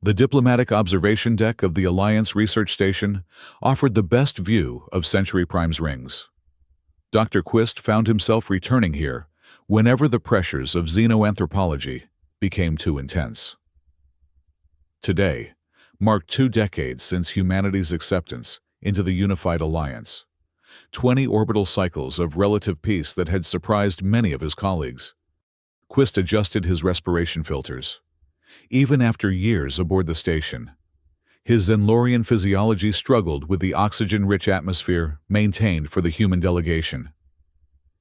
The diplomatic observation deck of the Alliance Research Station offered the best view of Century Prime's rings. Dr. Quist found himself returning here whenever the pressures of xenoanthropology became too intense. Today marked 2 decades since humanity's acceptance into the unified alliance. 20 orbital cycles of relative peace that had surprised many of his colleagues. Quist adjusted his respiration filters. Even after years aboard the station, his Zenlorian physiology struggled with the oxygen-rich atmosphere maintained for the human delegation.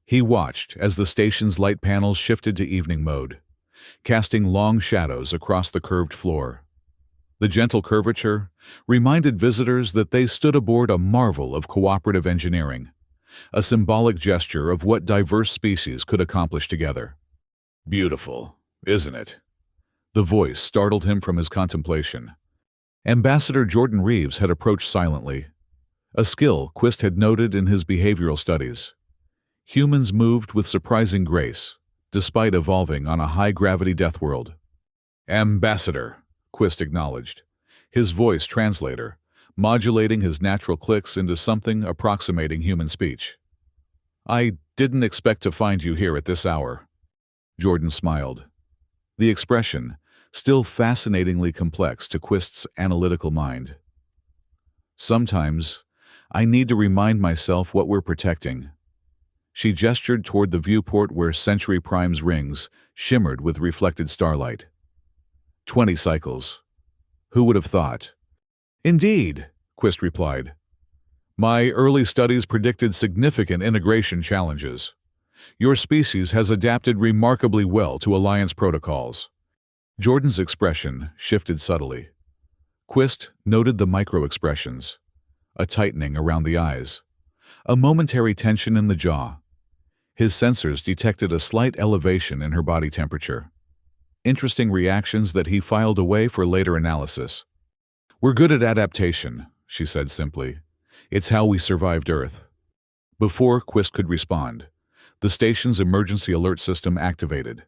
He watched as the station's light panels shifted to evening mode, casting long shadows across the curved floor. The gentle curvature reminded visitors that they stood aboard a marvel of cooperative engineering, a symbolic gesture of what diverse species could accomplish together. "Beautiful, isn't it?" The voice startled him from his contemplation. Ambassador Jordan Reeves had approached silently, a skill Quist had noted in his behavioral studies. Humans moved with surprising grace, despite evolving on a high-gravity death world. "Ambassador," Quist acknowledged, his voice translator, modulating his natural clicks into something approximating human speech. "I didn't expect to find you here at this hour." Jordan smiled. The expression, still fascinatingly complex to Quist's analytical mind. "Sometimes, I need to remind myself what we're protecting." She gestured toward the viewport where Century Prime's rings shimmered with reflected starlight. 20 cycles. Who would have thought? "Indeed," Quist replied. "My early studies predicted significant integration challenges. Your species has adapted remarkably well to Alliance protocols." Jordan's expression shifted subtly. Quist noted the micro-expressions, a tightening around the eyes, a momentary tension in the jaw. His sensors detected a slight elevation in her body temperature. Interesting reactions that he filed away for later analysis. "We're good at adaptation," she said simply. "It's how we survived Earth." Before Quist could respond, the station's emergency alert system activated.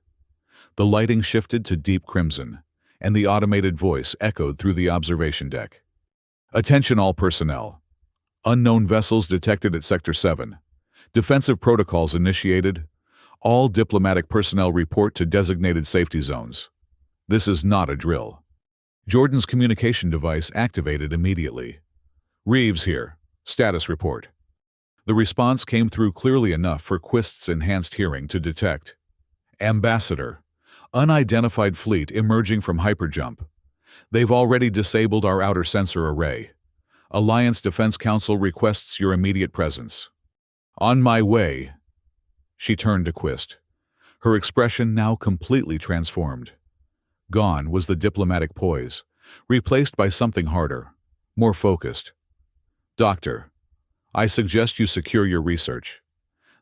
The lighting shifted to deep crimson, and the automated voice echoed through the observation deck. "Attention all personnel. Unknown vessels detected at Sector 7. Defensive protocols initiated. All diplomatic personnel report to designated safety zones. This is not a drill." Jordan's communication device activated immediately. "Reeves here. Status report." The response came through clearly enough for Quist's enhanced hearing to detect. "Ambassador. Unidentified fleet emerging from hyperjump. They've already disabled our outer sensor array. Alliance Defense Council requests your immediate presence." "On my way." She turned to Quist, her expression now completely transformed. Gone was the diplomatic poise, replaced by something harder, more focused. "Doctor, I suggest you secure your research.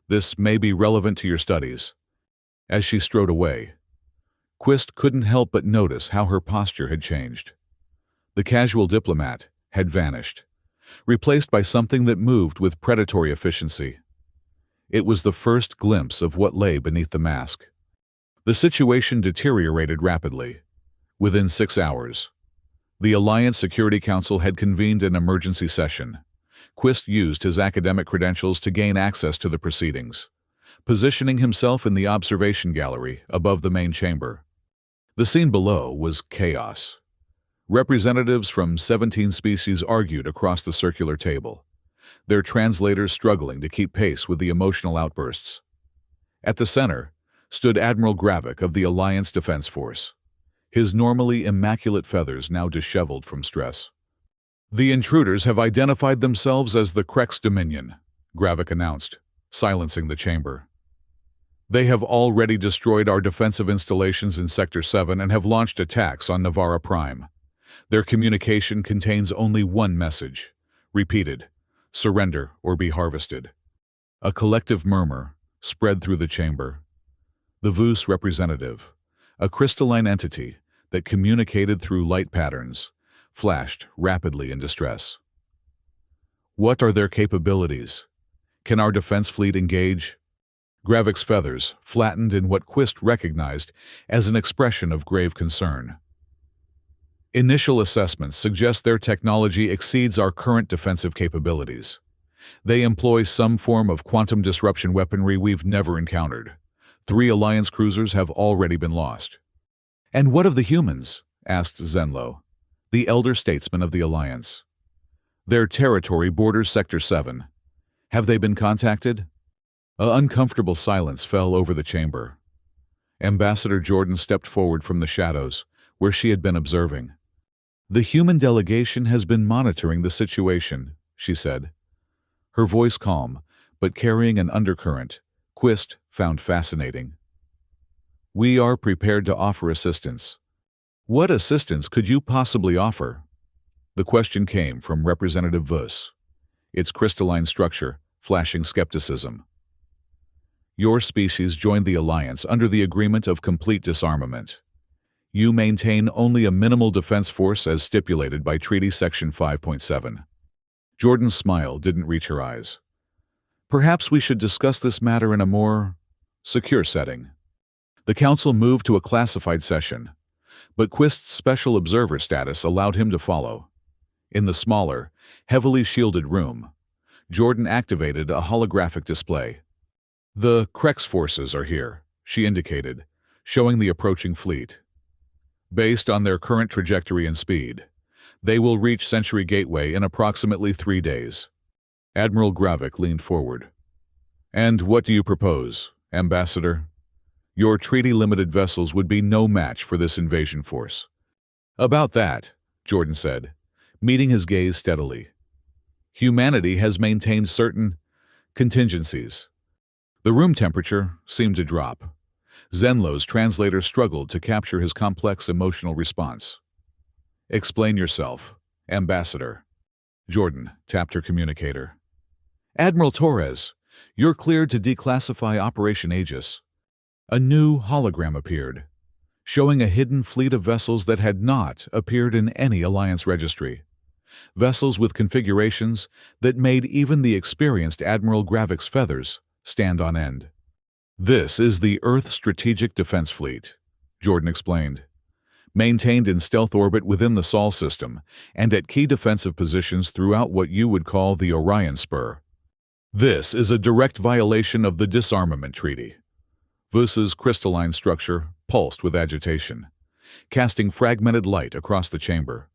This may be relevant to your studies." As she strode away, Quist couldn't help but notice how her posture had changed. The casual diplomat had vanished, replaced by something that moved with predatory efficiency. It was the first glimpse of what lay beneath the mask. The situation deteriorated rapidly. Within 6 hours, the Alliance Security Council had convened an emergency session. Quist used his academic credentials to gain access to the proceedings, positioning himself in the observation gallery above the main chamber. The scene below was chaos. Representatives from 17 species argued across the circular table, their translators struggling to keep pace with the emotional outbursts. At the center stood Admiral Gravik of the Alliance Defense Force, his normally immaculate feathers now disheveled from stress. "The intruders have identified themselves as the Krex Dominion," Gravik announced, silencing the chamber. "They have already destroyed our defensive installations in Sector 7 and have launched attacks on Navara Prime. Their communication contains only one message, repeated: surrender or be harvested." A collective murmur spread through the chamber. The Vus representative, a crystalline entity that communicated through light patterns, flashed rapidly in distress. "What are their capabilities? Can our defense fleet engage?" Gravik's feathers flattened in what Quist recognized as an expression of grave concern. Initial assessments suggest their technology exceeds our current defensive capabilities. They employ some form of quantum disruption weaponry we've never encountered. 3 Alliance cruisers have already been lost. "And what of the humans?" asked Zenlo, the elder statesman of the Alliance. "Their territory borders Sector 7. Have they been contacted?" An uncomfortable silence fell over the chamber. Ambassador Jordan stepped forward from the shadows, where she had been observing. "The human delegation has been monitoring the situation," she said. Her voice calm, but carrying an undercurrent, Quist found fascinating. "We are prepared to offer assistance." "What assistance could you possibly offer?" The question came from Representative Vus, its crystalline structure flashing skepticism. "Your species joined the Alliance under the agreement of complete disarmament. You maintain only a minimal defense force as stipulated by Treaty Section 5.7. Jordan's smile didn't reach her eyes. "Perhaps we should discuss this matter in a more secure setting." The council moved to a classified session, but Quist's special observer status allowed him to follow. In the smaller, heavily shielded room, Jordan activated a holographic display. "The Krex forces are here," she indicated, showing the approaching fleet. "Based on their current trajectory and speed, they will reach Century Gateway in approximately 3 days. Admiral Gravik leaned forward. "And what do you propose, Ambassador?" "Your treaty-limited vessels would be no match for this invasion force." "About that," Jordan said, meeting his gaze steadily. "Humanity has maintained certain contingencies." The room temperature seemed to drop. Zenlo's translator struggled to capture his complex emotional response. "Explain yourself, Ambassador." Jordan tapped her communicator. "Admiral Torres, you're cleared to declassify Operation Aegis." A new hologram appeared, showing a hidden fleet of vessels that had not appeared in any Alliance registry. Vessels with configurations that made even the experienced Admiral Gravik's feathers stand on end. "This is the Earth Strategic Defense Fleet," Jordan explained. "Maintained in stealth orbit within the Sol system and at key defensive positions throughout what you would call the Orion Spur. This is a direct violation of the Disarmament Treaty." Vus's crystalline structure pulsed with agitation, casting fragmented light across the chamber.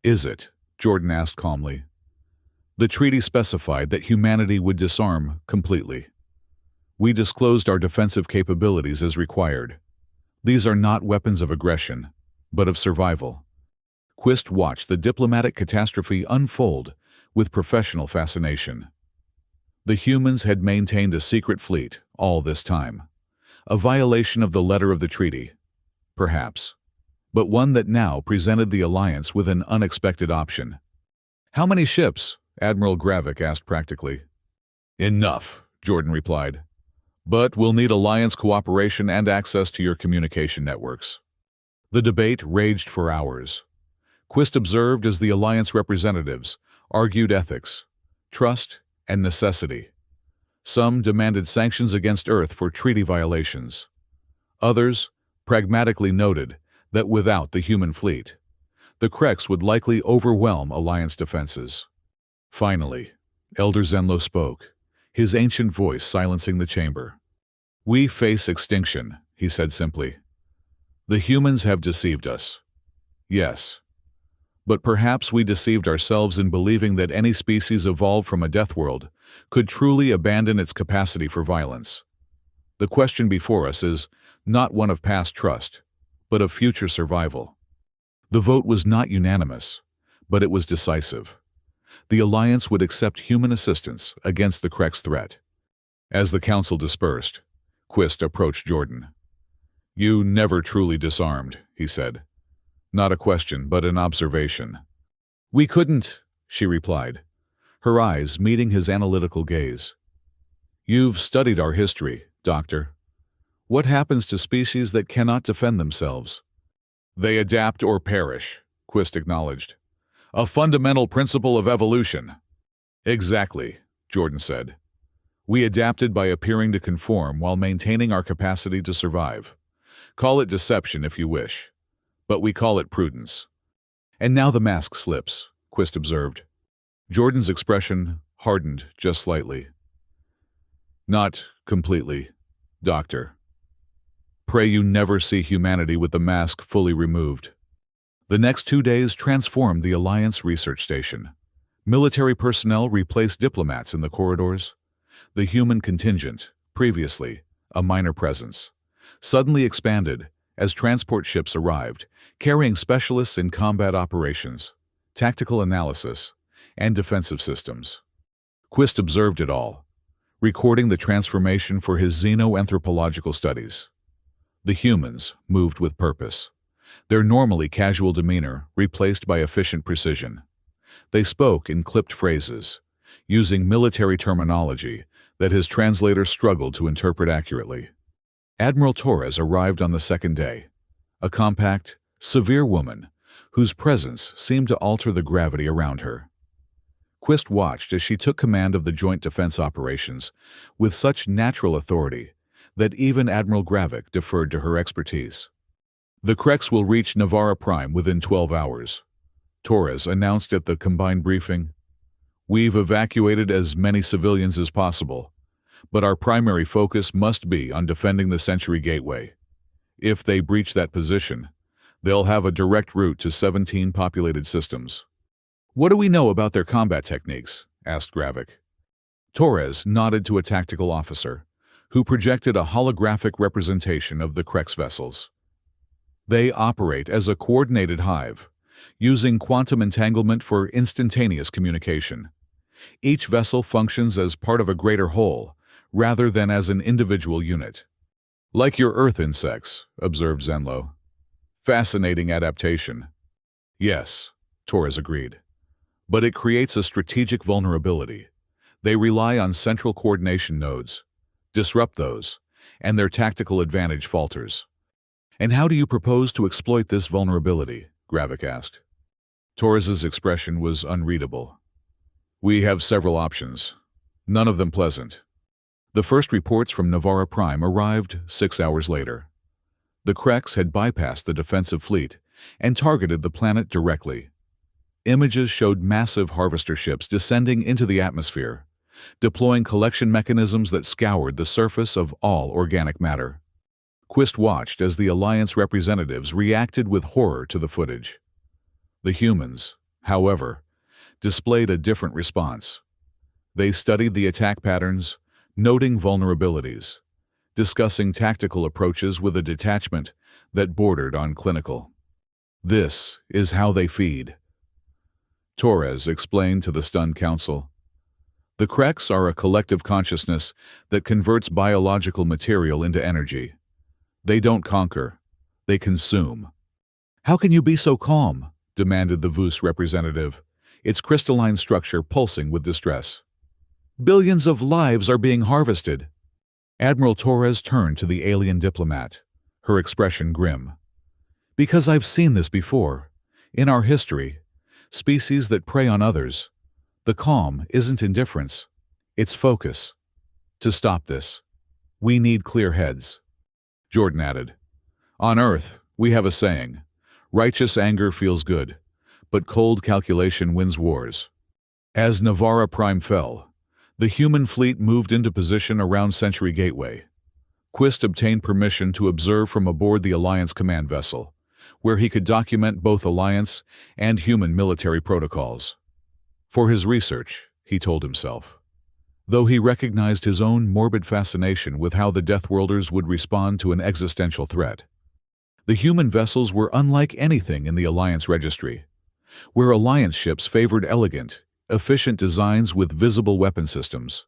"Is it?" Jordan asked calmly. "The treaty specified that humanity would disarm completely. We disclosed our defensive capabilities as required. These are not weapons of aggression, but of survival." Quist watched the diplomatic catastrophe unfold with professional fascination. The humans had maintained a secret fleet all this time. A violation of the letter of the treaty, perhaps, but one that now presented the Alliance with an unexpected option. "How many ships?" Admiral Gravik asked practically. "Enough," Jordan replied. "But we'll need Alliance cooperation and access to your communication networks." The debate raged for hours. Quist observed as the Alliance representatives argued ethics, trust, and necessity. Some demanded sanctions against Earth for treaty violations. Others pragmatically noted that without the human fleet, the Krex would likely overwhelm Alliance defenses. Finally, Elder Zenlo spoke, his ancient voice silencing the chamber. "We face extinction," he said simply. "The humans have deceived us. Yes. But perhaps we deceived ourselves in believing that any species evolved from a death world could truly abandon its capacity for violence. The question before us is not one of past trust, but of future survival." The vote was not unanimous, but it was decisive. The Alliance would accept human assistance against the Krex threat. As the council dispersed, Quist approached Jordan. "You never truly disarmed," he said. "Not a question, but an observation." "We couldn't," she replied, her eyes meeting his analytical gaze. "You've studied our history, Doctor. What happens to species that cannot defend themselves?" "They adapt or perish," Quist acknowledged. "A fundamental principle of evolution." "Exactly," Jordan said. "We adapted by appearing to conform while maintaining our capacity to survive. Call it deception if you wish, but we call it prudence." And now the mask slips, Quist observed. Jordan's expression hardened just slightly. Not completely, Doctor. Pray you never see humanity with the mask fully removed. The next 2 days transformed the Alliance research station. Military personnel replaced diplomats in the corridors. The human contingent, previously a minor presence, suddenly expanded as transport ships arrived, carrying specialists in combat operations, tactical analysis, and defensive systems. Quist observed it all, recording the transformation for his xenoanthropological studies. The humans moved with purpose, their normally casual demeanor replaced by efficient precision. They spoke in clipped phrases, using military terminology that his translator struggled to interpret accurately. Admiral Torres arrived on the second day, a compact, severe woman whose presence seemed to alter the gravity around her. Quist watched as she took command of the joint defense operations with such natural authority that even Admiral Gravik deferred to her expertise. The Krex will reach Navarra Prime within 12 hours, Torres announced at the combined briefing. We've evacuated as many civilians as possible, but our primary focus must be on defending the Century Gateway. If they breach that position, they'll have a direct route to 17 populated systems. What do we know about their combat techniques? Asked Gravik. Torres nodded to a tactical officer, who projected a holographic representation of the Krex vessels. They operate as a coordinated hive, using quantum entanglement for instantaneous communication. Each vessel functions as part of a greater whole, rather than as an individual unit. Like your Earth insects, observed Zenlo. Fascinating adaptation. Yes, Torres agreed. But it creates a strategic vulnerability. They rely on central coordination nodes. Disrupt those, and their tactical advantage falters. And how do you propose to exploit this vulnerability? Gravik asked. Torres's expression was unreadable. We have several options, none of them pleasant. The first reports from Navarra Prime arrived 6 hours later. The Krex had bypassed the defensive fleet and targeted the planet directly. Images showed massive harvester ships descending into the atmosphere, deploying collection mechanisms that scoured the surface of all organic matter. Quist watched as the Alliance representatives reacted with horror to the footage. The humans, however, displayed a different response. They studied the attack patterns, noting vulnerabilities, discussing tactical approaches with a detachment that bordered on clinical. This is how they feed, Torres explained to the stunned council. The Krex are a collective consciousness that converts biological material into energy. They don't conquer, they consume. How can you be so calm? Demanded the VUS representative, its crystalline structure pulsing with distress. Billions of lives are being harvested. Admiral Torres turned to the alien diplomat, her expression grim. Because I've seen this before. In our history, species that prey on others. The calm isn't indifference, it's focus. To stop this, we need clear heads. Jordan added, On Earth, we have a saying, righteous anger feels good, but cold calculation wins wars. As Navarra Prime fell, the human fleet moved into position around Century Gateway. Quist obtained permission to observe from aboard the Alliance command vessel, where he could document both Alliance and human military protocols. For his research, he told himself, though he recognized his own morbid fascination with how the Deathworlders would respond to an existential threat. The human vessels were unlike anything in the Alliance registry, where Alliance ships favored elegant, efficient designs with visible weapon systems.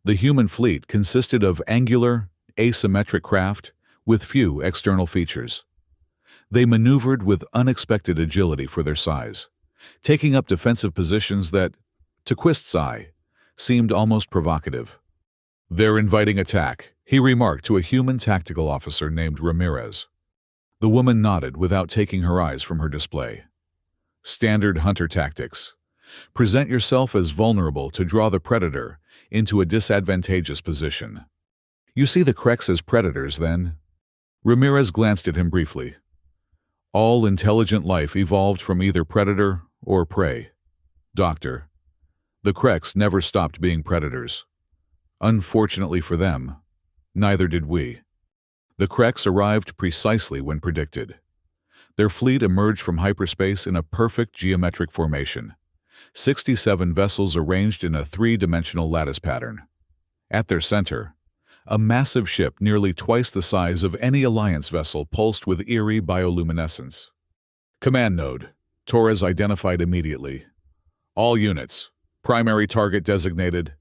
The human fleet consisted of angular, asymmetric craft with few external features. They maneuvered with unexpected agility for their size, taking up defensive positions that, to Quist's eye, seemed almost provocative. They're inviting attack, he remarked to a human tactical officer named Ramirez. The woman nodded without taking her eyes from her display. Standard hunter tactics. Present yourself as vulnerable to draw the predator into a disadvantageous position. You see the Krex as predators, then? Ramirez glanced at him briefly. All intelligent life evolved from either predator or prey. Doctor, the Kreks never stopped being predators. Unfortunately for them, neither did we. The Kreks arrived precisely when predicted. Their fleet emerged from hyperspace in a perfect geometric formation. 67 vessels arranged in a three-dimensional lattice pattern. At their center, a massive ship nearly twice the size of any Alliance vessel pulsed with eerie bioluminescence. Command node, Torres identified immediately. All units, primary target designated.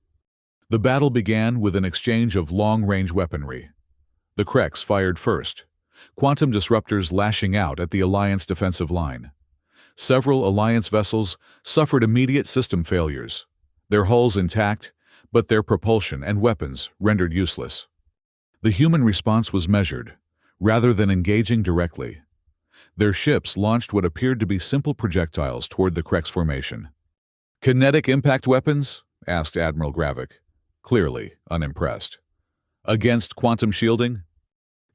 The battle began with an exchange of long-range weaponry. The Kreks fired first, quantum disruptors lashing out at the Alliance defensive line. Several Alliance vessels suffered immediate system failures, their hulls intact, but their propulsion and weapons rendered useless. The human response was measured, rather than engaging directly. Their ships launched what appeared to be simple projectiles toward the Kreks formation. "Kinetic impact weapons?" asked Admiral Gravik, clearly unimpressed. "Against quantum shielding?"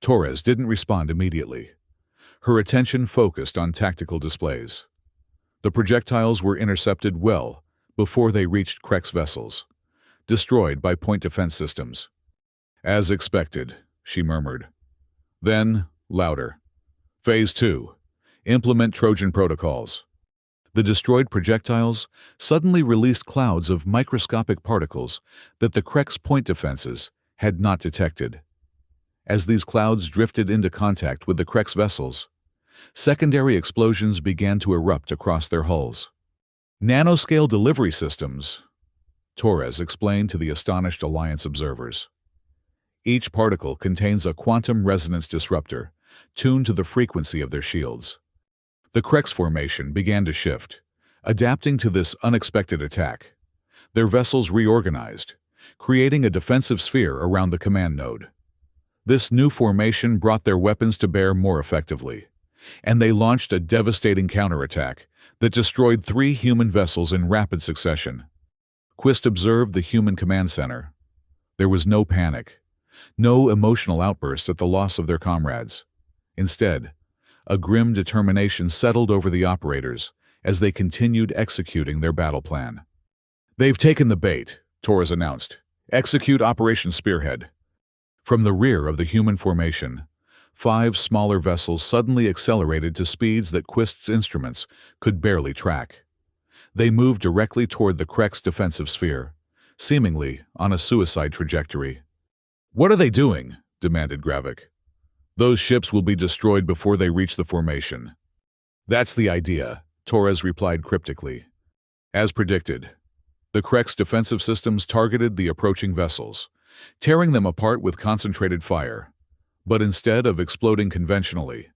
Torres didn't respond immediately. Her attention focused on tactical displays. The projectiles were intercepted well before they reached Kreks vessels, destroyed by point defense systems. "As expected," she murmured. Then, louder. "Phase 2. Implement Trojan protocols." The destroyed projectiles suddenly released clouds of microscopic particles that the Kreks' point defenses had not detected. As these clouds drifted into contact with the Kreks vessels, secondary explosions began to erupt across their hulls. "Nanoscale delivery systems," Torres explained to the astonished Alliance observers. "Each particle contains a quantum resonance disruptor, tuned to the frequency of their shields." The Kreks formation began to shift, adapting to this unexpected attack. Their vessels reorganized, creating a defensive sphere around the command node. This new formation brought their weapons to bear more effectively, and they launched a devastating counterattack that destroyed 3 human vessels in rapid succession. Quist observed the human command center. There was no panic, no emotional outburst at the loss of their comrades. Instead, a grim determination settled over the operators as they continued executing their battle plan. "They've taken the bait," Torres announced. "Execute Operation Spearhead." From the rear of the human formation, 5 smaller vessels suddenly accelerated to speeds that Quist's instruments could barely track. They moved directly toward the Kreks' defensive sphere, seemingly on a suicide trajectory. "What are they doing?" demanded Gravik. "Those ships will be destroyed before they reach the formation." "That's the idea," Torres replied cryptically. As predicted, the Kreks' defensive systems targeted the approaching vessels, tearing them apart with concentrated fire. But instead of exploding conventionally,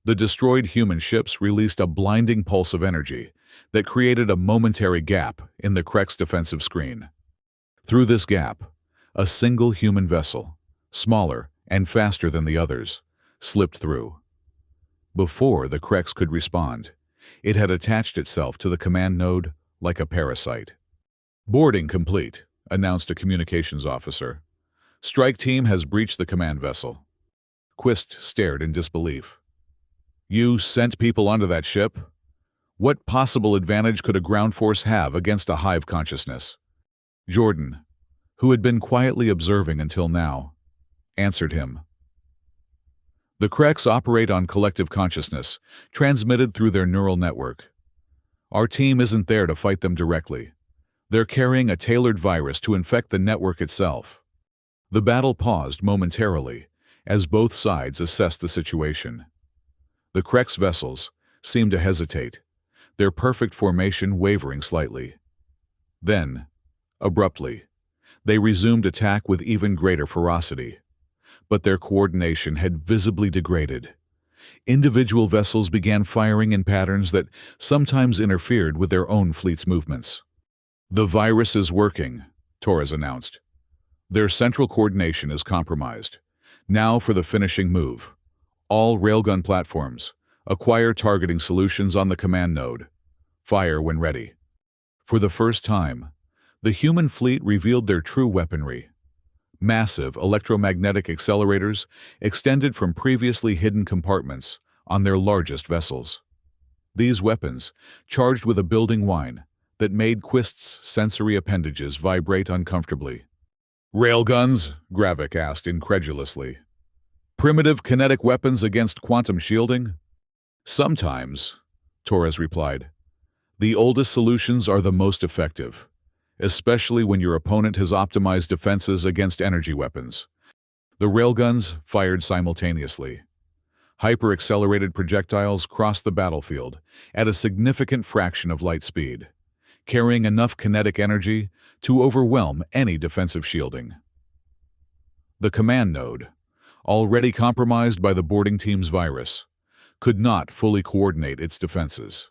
the destroyed human ships released a blinding pulse of energy that created a momentary gap in the Kreks' defensive screen. Through this gap, a single human vessel, smaller and faster than the others, slipped through. Before the Kreks could respond, it had attached itself to the command node like a parasite. "Boarding complete," announced a communications officer. "Strike team has breached the command vessel." Quist stared in disbelief. "You sent people onto that ship? What possible advantage could a ground force have against a hive consciousness?" Jordan, who had been quietly observing until now, answered him. "The Kreks operate on collective consciousness, transmitted through their neural network. Our team isn't there to fight them directly. They're carrying a tailored virus to infect the network itself." The battle paused momentarily as both sides assessed the situation. The Kreks vessels seemed to hesitate, their perfect formation wavering slightly. Then, abruptly, they resumed attack with even greater ferocity. But their coordination had visibly degraded. Individual vessels began firing in patterns that sometimes interfered with their own fleet's movements. "The virus is working," Torres announced. "Their central coordination is compromised. Now for the finishing move. All railgun platforms, acquire targeting solutions on the command node. Fire when ready." For the first time, the human fleet revealed their true weaponry. Massive electromagnetic accelerators extended from previously hidden compartments on their largest vessels. These weapons, charged with a building whine that made Quist's sensory appendages vibrate uncomfortably. "Railguns?" Gravik asked incredulously. "Primitive kinetic weapons against quantum shielding?" "Sometimes," Torres replied. "The oldest solutions are the most effective, especially when your opponent has optimized defenses against energy weapons." The railguns fired simultaneously. Hyper-accelerated projectiles crossed the battlefield at a significant fraction of light speed, carrying enough kinetic energy to overwhelm any defensive shielding. The command node, already compromised by the boarding team's virus, could not fully coordinate its defenses.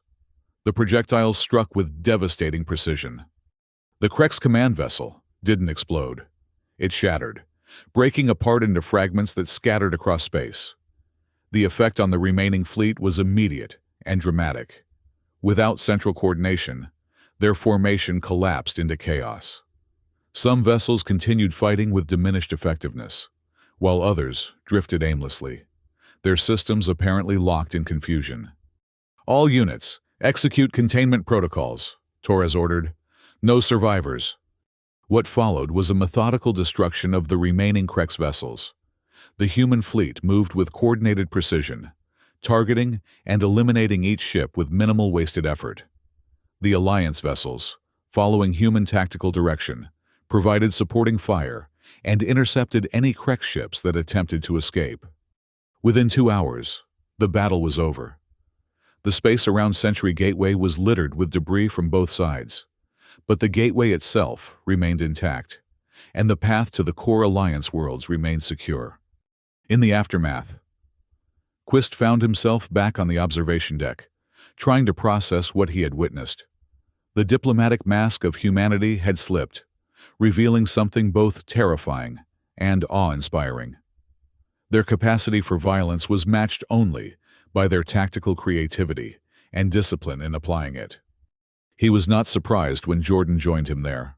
The projectiles struck with devastating precision. The Krek's command vessel didn't explode. It shattered, breaking apart into fragments that scattered across space. The effect on the remaining fleet was immediate and dramatic. Without central coordination, their formation collapsed into chaos. Some vessels continued fighting with diminished effectiveness, while others drifted aimlessly, their systems apparently locked in confusion. "All units, execute containment protocols," Torres ordered. "No survivors." What followed was a methodical destruction of the remaining Krek's vessels. The human fleet moved with coordinated precision, targeting and eliminating each ship with minimal wasted effort. The Alliance vessels, following human tactical direction, provided supporting fire and intercepted any Krek ships that attempted to escape. Within 2 hours, the battle was over. The space around Sentry Gateway was littered with debris from both sides, but the gateway itself remained intact, and the path to the core Alliance worlds remained secure. In the aftermath, Quist found himself back on the observation deck, trying to process what he had witnessed. The diplomatic mask of humanity had slipped, revealing something both terrifying and awe-inspiring. Their capacity for violence was matched only by their tactical creativity and discipline in applying it. He was not surprised when Jordan joined him there,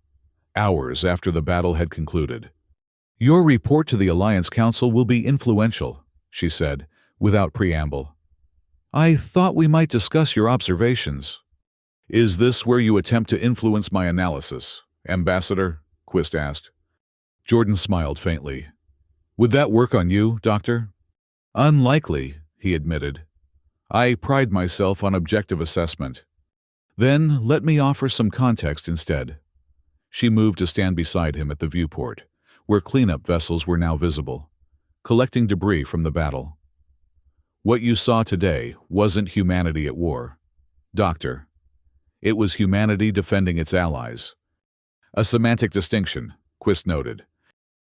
hours after the battle had concluded. "Your report to the Alliance Council will be influential," she said, without preamble. "I thought we might discuss your observations." "Is this where you attempt to influence my analysis, Ambassador?" Quist asked. Jordan smiled faintly. "Would that work on you, Doctor?" "Unlikely," he admitted. "I pride myself on objective assessment." "Then let me offer some context instead." She moved to stand beside him at the viewport, where cleanup vessels were now visible, collecting debris from the battle. "What you saw today wasn't humanity at war, Doctor. It was humanity defending its allies." "A semantic distinction," Quist noted.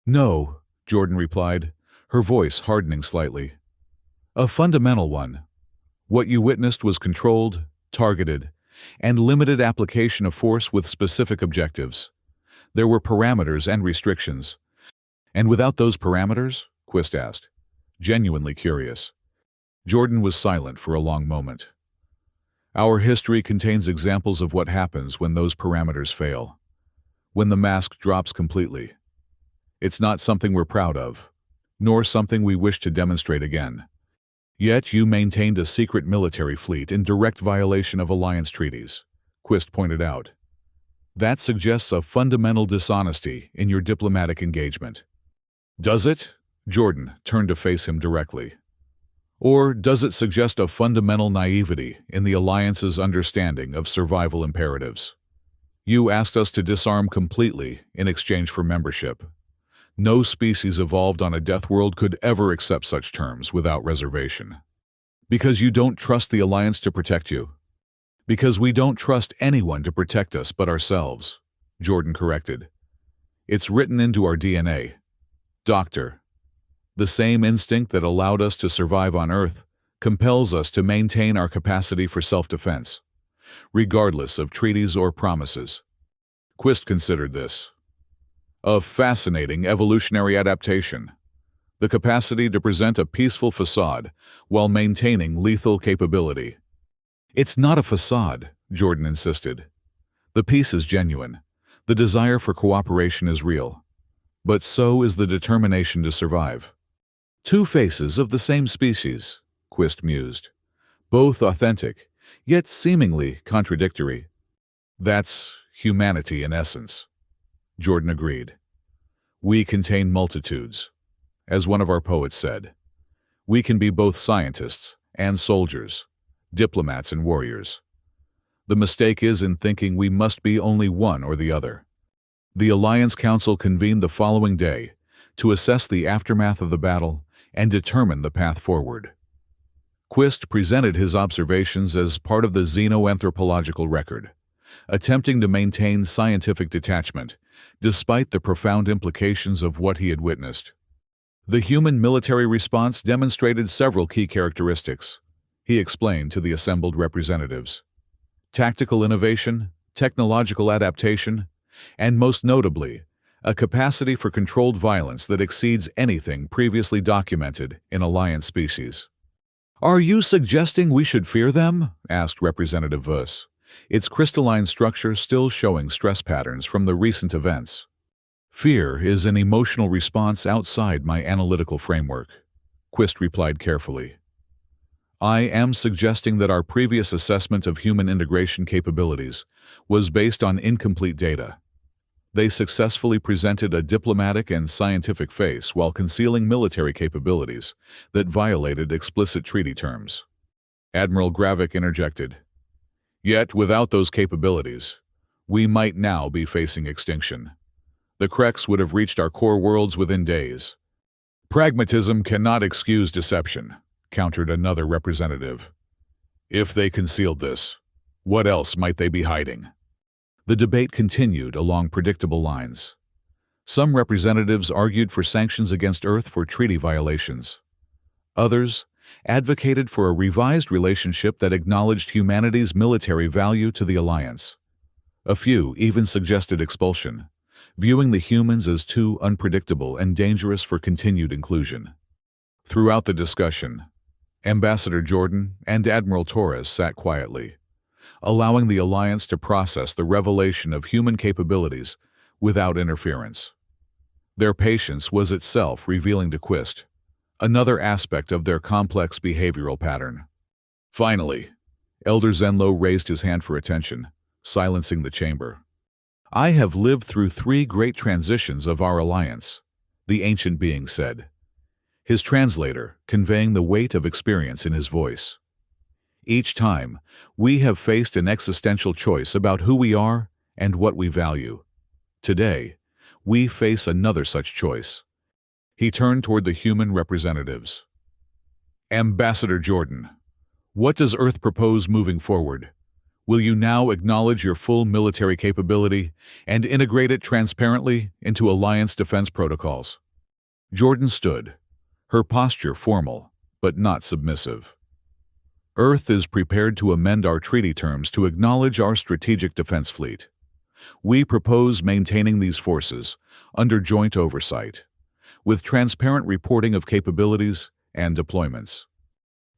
"No," Jordan replied, her voice hardening slightly. "A fundamental one. What you witnessed was controlled, targeted, and limited application of force with specific objectives. There were parameters and restrictions." "And without those parameters?" Quist asked, genuinely curious. Jordan was silent for a long moment. "Our history contains examples of what happens when those parameters fail. When the mask drops completely. It's not something we're proud of, nor something we wish to demonstrate again. Yet you maintained a secret military fleet in direct violation of Alliance treaties," Quist pointed out. "That suggests a fundamental dishonesty in your diplomatic engagement." "Does it?" Jordan turned to face him directly. "Or does it suggest a fundamental naivety in the Alliance's understanding of survival imperatives? You asked us to disarm completely in exchange for membership. No species evolved on a death world could ever accept such terms without reservation. Because you don't trust the Alliance to protect you. Because we don't trust anyone to protect us but ourselves," Jordan corrected. "It's written into our DNA. Doctor, the same instinct that allowed us to survive on Earth compels us to maintain our capacity for self-defense, regardless of treaties or promises." Quist considered this. "A fascinating evolutionary adaptation. The capacity to present a peaceful facade while maintaining lethal capability." "It's not a facade," Jordan insisted. "The peace is genuine. The desire for cooperation is real. But so is the determination to survive. Two faces of the same species," Quist mused. Both authentic, yet seemingly contradictory. That's humanity in essence, Jordan agreed. We contain multitudes. As one of our poets said, we can be both scientists and soldiers, diplomats and warriors. The mistake is in thinking we must be only one or the other. The Alliance Council convened the following day to assess the aftermath of the battle and determine the path forward. Quist presented his observations as part of the xenoanthropological record, attempting to maintain scientific detachment despite the profound implications of what he had witnessed. The human military response demonstrated several key characteristics, he explained to the assembled representatives. Tactical innovation, technological adaptation, and most notably, a capacity for controlled violence that exceeds anything previously documented in Alliance species. "Are you suggesting we should fear them?" asked Representative Vuss, its crystalline structure still showing stress patterns from the recent events. "Fear is an emotional response outside my analytical framework," Quist replied carefully. "I am suggesting that our previous assessment of human integration capabilities was based on incomplete data. They successfully presented a diplomatic and scientific face while concealing military capabilities that violated explicit treaty terms." Admiral Gravik interjected. "Yet, without those capabilities, we might now be facing extinction. The Kreks would have reached our core worlds within days." "Pragmatism cannot excuse deception," countered another representative. "If they concealed this, what else might they be hiding?" The debate continued along predictable lines. Some representatives argued for sanctions against Earth for treaty violations. Others advocated for a revised relationship that acknowledged humanity's military value to the Alliance. A few even suggested expulsion, viewing the humans as too unpredictable and dangerous for continued inclusion. Throughout the discussion, Ambassador Jordan and Admiral Torres sat quietly, allowing the Alliance to process the revelation of human capabilities without interference. Their patience was itself revealing to Quist another aspect of their complex behavioral pattern. Finally, Elder Zenlo raised his hand for attention, silencing the chamber. "I have lived through 3 great transitions of our alliance," the ancient being said, his translator conveying the weight of experience in his voice. "Each time, we have faced an existential choice about who we are and what we value. Today, we face another such choice." He turned toward the human representatives. "Ambassador Jordan, what does Earth propose moving forward? Will you now acknowledge your full military capability and integrate it transparently into Alliance defense protocols?" Jordan stood, her posture formal, but not submissive. "Earth is prepared to amend our treaty terms to acknowledge our strategic defense fleet. We propose maintaining these forces under joint oversight, with transparent reporting of capabilities and deployments."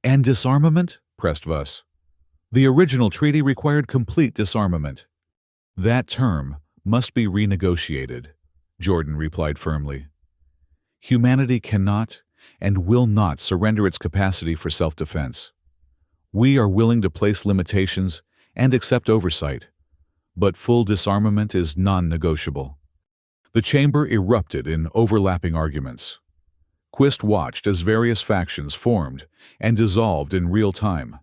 "And disarmament?" pressed Vuss. "The original treaty required complete disarmament." "That term must be renegotiated," Jordan replied firmly. "Humanity cannot and will not surrender its capacity for self-defense. We are willing to place limitations and accept oversight, but full disarmament is non-negotiable." The chamber erupted in overlapping arguments. Quist watched as various factions formed and dissolved in real time,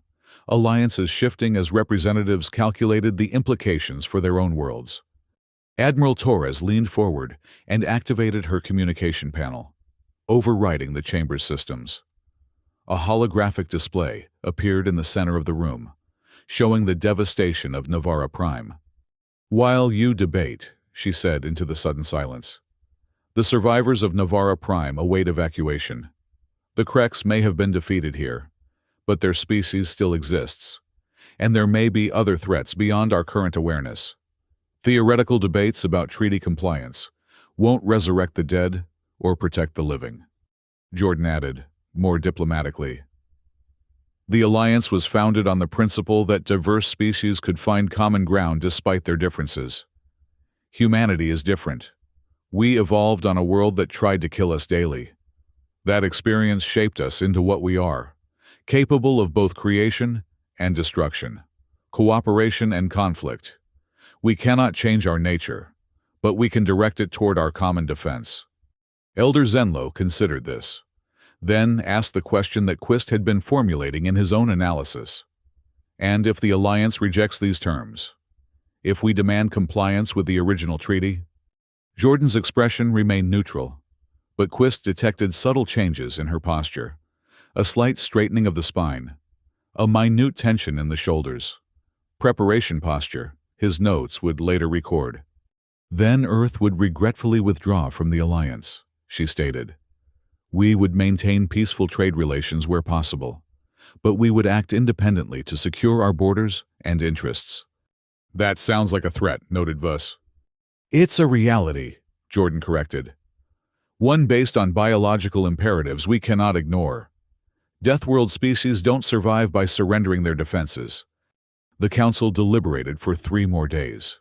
alliances shifting as representatives calculated the implications for their own worlds. Admiral Torres leaned forward and activated her communication panel, overriding the chamber's systems. A holographic display appeared in the center of the room, showing the devastation of Navara Prime. "While you debate," she said into the sudden silence, "the survivors of Navara Prime await evacuation. The Kreks may have been defeated here, but their species still exists, and there may be other threats beyond our current awareness. Theoretical debates about treaty compliance won't resurrect the dead or protect the living." Jordan added, more diplomatically, "The Alliance was founded on the principle that diverse species could find common ground despite their differences. Humanity is different. We evolved on a world that tried to kill us daily. That experience shaped us into what we are, capable of both creation and destruction, cooperation and conflict. We cannot change our nature, but we can direct it toward our common defense. Elder Zenlo considered this, then asked the question that Quist had been formulating in his own analysis. And if the Alliance rejects these terms? If we demand compliance with the original treaty? Jordan's expression remained neutral, but Quist detected subtle changes in her posture, a slight straightening of the spine, a minute tension in the shoulders. Preparation posture, his notes would later record. Then Earth would regretfully withdraw from the Alliance, she stated. We would maintain peaceful trade relations where possible, but we would act independently to secure our borders and interests. That sounds like a threat, noted Vuss. It's a reality, Jordan corrected. One based on biological imperatives we cannot ignore. Deathworld species don't survive by surrendering their defenses. The Council deliberated for 3 more days.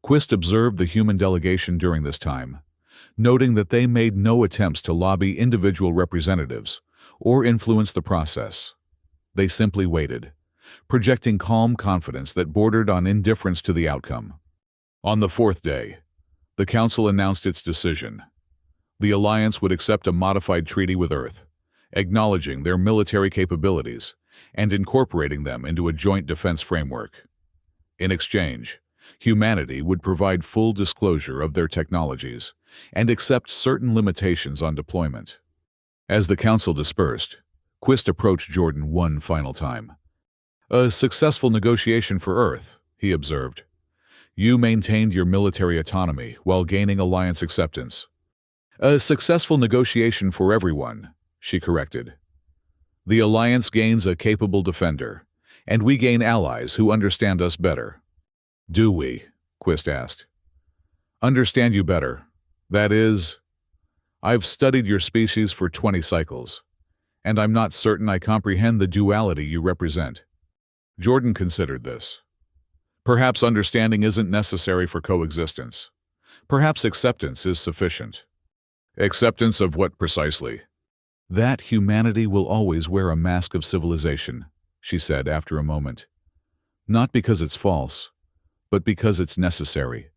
Quist observed the human delegation during this time, noting that they made no attempts to lobby individual representatives or influence the process. They simply waited, projecting calm confidence that bordered on indifference to the outcome. On the 4th day, the Council announced its decision. The Alliance would accept a modified treaty with Earth, acknowledging their military capabilities and incorporating them into a joint defense framework. In exchange, humanity would provide full disclosure of their technologies and accept certain limitations on deployment. As the Council dispersed, Quist approached Jordan one final time. A successful negotiation for Earth, he observed. You maintained your military autonomy while gaining Alliance acceptance. A successful negotiation for everyone, she corrected. The Alliance gains a capable defender, and we gain allies who understand us better. Do we? Quist asked. Understand you better. That is, I've studied your species for 20 cycles, and I'm not certain I comprehend the duality you represent. Jordan considered this. Perhaps understanding isn't necessary for coexistence. Perhaps acceptance is sufficient. Acceptance of what precisely? That humanity will always wear a mask of civilization, she said after a moment. Not because it's false, but because it's necessary.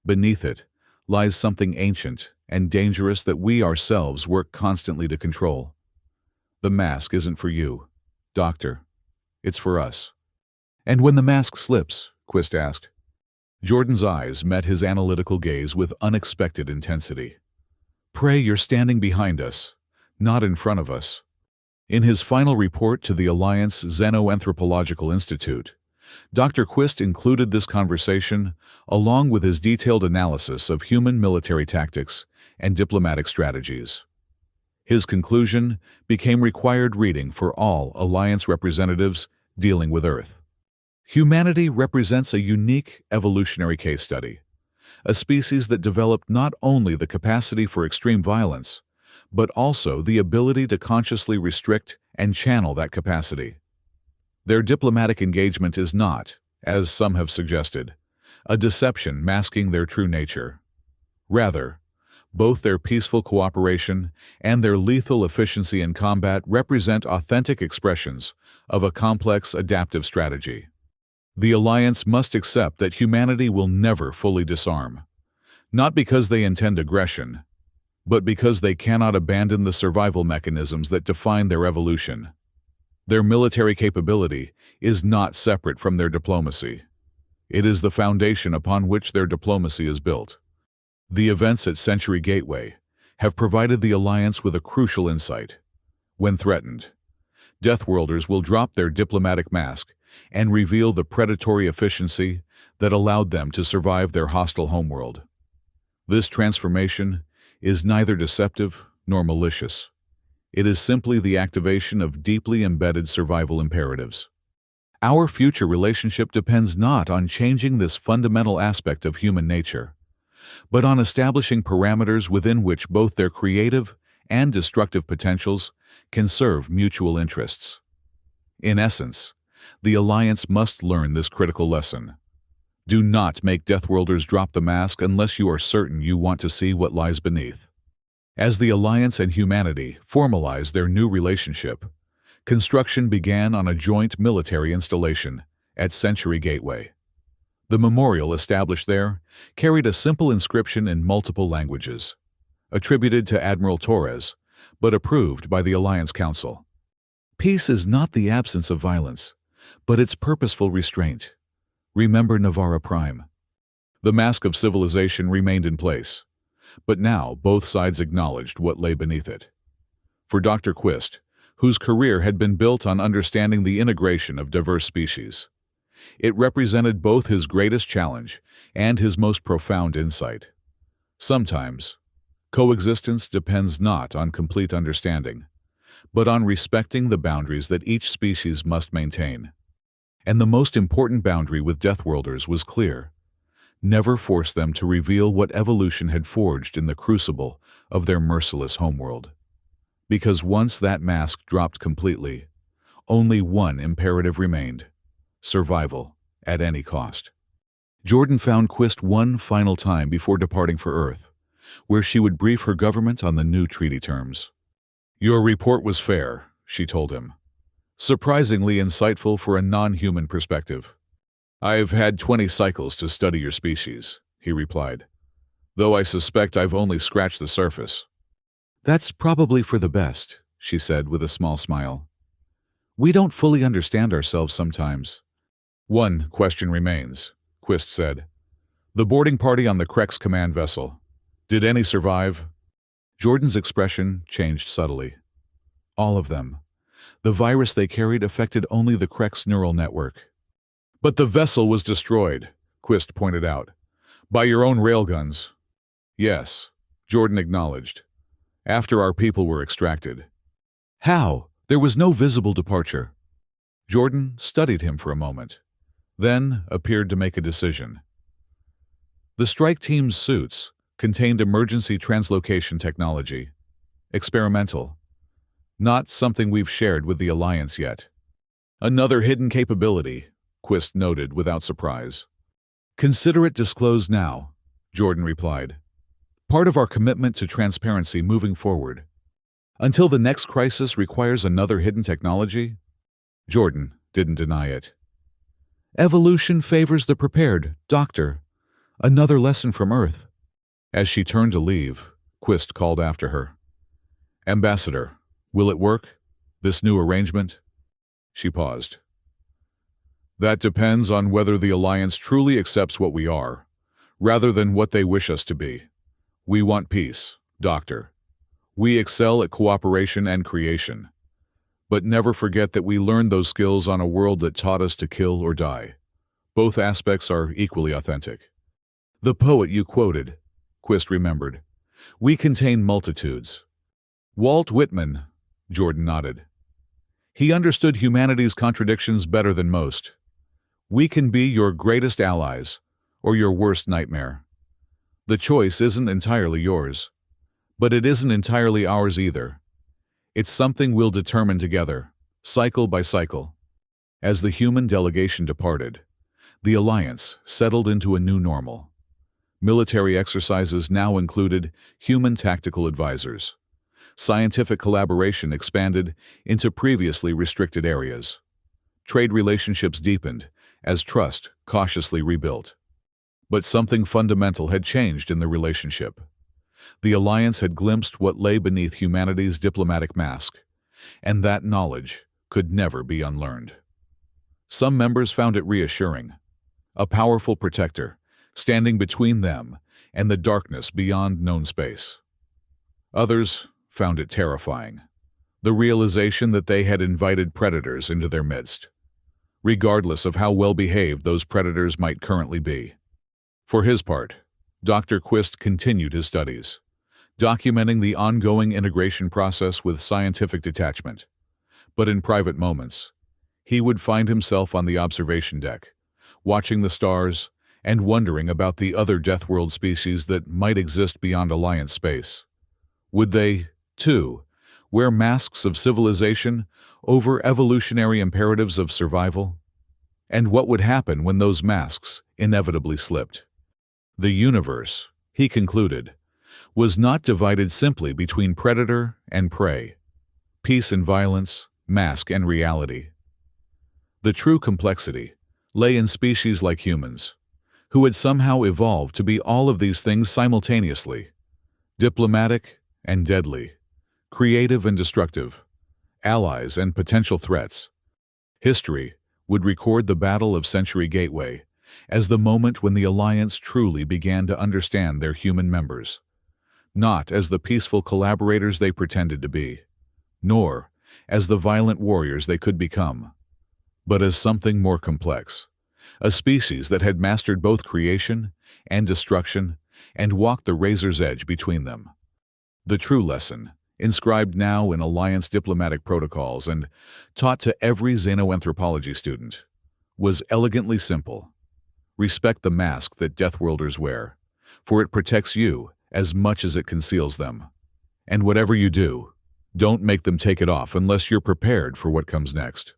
Beneath it lies something ancient and dangerous that we ourselves work constantly to control. The mask isn't for you, Doctor. It's for us. And when the mask slips, Quist asked. Jordan's eyes met his analytical gaze with unexpected intensity. Pray you're standing behind us, not in front of us. In his final report to the Alliance Xenoanthropological Institute, Dr. Quist included this conversation along with his detailed analysis of human military tactics and diplomatic strategies. His conclusion became required reading for all Alliance representatives dealing with Earth. Humanity represents a unique evolutionary case study, a species that developed not only the capacity for extreme violence, but also the ability to consciously restrict and channel that capacity. Their diplomatic engagement is not, as some have suggested, a deception masking their true nature. Rather, both their peaceful cooperation and their lethal efficiency in combat represent authentic expressions of a complex adaptive strategy. The Alliance must accept that humanity will never fully disarm, not because they intend aggression, but because they cannot abandon the survival mechanisms that define their evolution. Their military capability is not separate from their diplomacy. It is the foundation upon which their diplomacy is built. The events at Century Gateway have provided the Alliance with a crucial insight. When threatened, Deathworlders will drop their diplomatic mask and reveal the predatory efficiency that allowed them to survive their hostile homeworld. This transformation is neither deceptive nor malicious. It is simply the activation of deeply embedded survival imperatives. Our future relationship depends not on changing this fundamental aspect of human nature, but on establishing parameters within which both their creative and destructive potentials can serve mutual interests. In essence, the Alliance must learn this critical lesson. Do not make Deathworlders drop the mask unless you are certain you want to see what lies beneath. As the Alliance and humanity formalize their new relationship, Construction began on a joint military installation at Century Gateway. The memorial established there carried a simple inscription in multiple languages, attributed to Admiral Torres, but approved by the Alliance Council. Peace is not the absence of violence, but its purposeful restraint. Remember Navarra Prime. The mask of civilization remained in place, but now both sides acknowledged what lay beneath it. For Dr. Quist, whose career had been built on understanding the integration of diverse species, it represented both his greatest challenge and his most profound insight. Sometimes, coexistence depends not on complete understanding, but on respecting the boundaries that each species must maintain. And the most important boundary with Deathworlders was clear. Never force them to reveal what evolution had forged in the crucible of their merciless homeworld. Because once that mask dropped completely, only one imperative remained: survival at any cost. Jordan found Quist one final time before departing for Earth, where she would brief her government on the new treaty terms. "Your report was fair," she told him. "Surprisingly insightful for a non-human perspective." "I've had 20 cycles to study your species," he replied, "though I suspect I've only scratched the surface." "That's probably for the best," she said with a small smile. "We don't fully understand ourselves sometimes." "One question remains," Quist said. "The boarding party on the Krex command vessel. Did any survive?" Jordan's expression changed subtly. "All of them. The virus they carried affected only the Krex neural network." "But the vessel was destroyed," Quist pointed out. "By your own railguns." "Yes," Jordan acknowledged. "After our people were extracted." "How? There was no visible departure." Jordan studied him for a moment, then appeared to make a decision. The strike team's suits contained emergency translocation technology. Experimental. Not something we've shared with the Alliance yet. "Another hidden capability," Quist noted without surprise. "Consider it disclosed now," Jordan replied. "Part of our commitment to transparency moving forward. Until the next crisis requires another hidden technology?" Jordan didn't deny it. "Evolution favors the prepared, Doctor. Another lesson from Earth." As she turned to leave, Quist called after her. "Ambassador, will it work? This new arrangement?" She paused. "That depends on whether the Alliance truly accepts what we are, rather than what they wish us to be. We want peace, Doctor. We excel at cooperation and creation. But never forget that we learned those skills on a world that taught us to kill or die. Both aspects are equally authentic." "The poet you quoted," Quist remembered. "We contain multitudes." "Walt Whitman," Jordan nodded. "He understood humanity's contradictions better than most. We can be your greatest allies, or your worst nightmare. The choice isn't entirely yours, but it isn't entirely ours either. It's something we'll determine together, cycle by cycle." As the human delegation departed, the Alliance settled into a new normal. Military exercises now included human tactical advisors. Scientific collaboration expanded into previously restricted areas. Trade relationships deepened as trust cautiously rebuilt. But something fundamental had changed in the relationship. The Alliance had glimpsed what lay beneath humanity's diplomatic mask, and that knowledge could never be unlearned. Some members found it reassuring, a powerful protector, standing between them and the darkness beyond known space. Others found it terrifying, the realization that they had invited predators into their midst, regardless of how well-behaved those predators might currently be. For his part, Dr. Quist continued his studies, documenting the ongoing integration process with scientific detachment. But in private moments, he would find himself on the observation deck, watching the stars and wondering about the other Deathworld species that might exist beyond Alliance space. Would they, too, wear masks of civilization over evolutionary imperatives of survival? And what would happen when those masks inevitably slipped? The universe, he concluded, was not divided simply between predator and prey. Peace and violence mask, and reality. The true complexity lay in species like humans, who had somehow evolved to be all of these things simultaneously: diplomatic and deadly, creative and destructive, allies and potential threats. History would record the Battle of Century Gateway as the moment when the Alliance truly began to understand their human members, not as the peaceful collaborators they pretended to be, nor as the violent warriors they could become, but as something more complex, a species that had mastered both creation and destruction and walked the razor's edge between them. The true lesson, inscribed now in Alliance diplomatic protocols and taught to every xenoanthropology student, was elegantly simple. Respect the mask that Deathworlders wear, for it protects you as much as it conceals them. And whatever you do, don't make them take it off unless you're prepared for what comes next.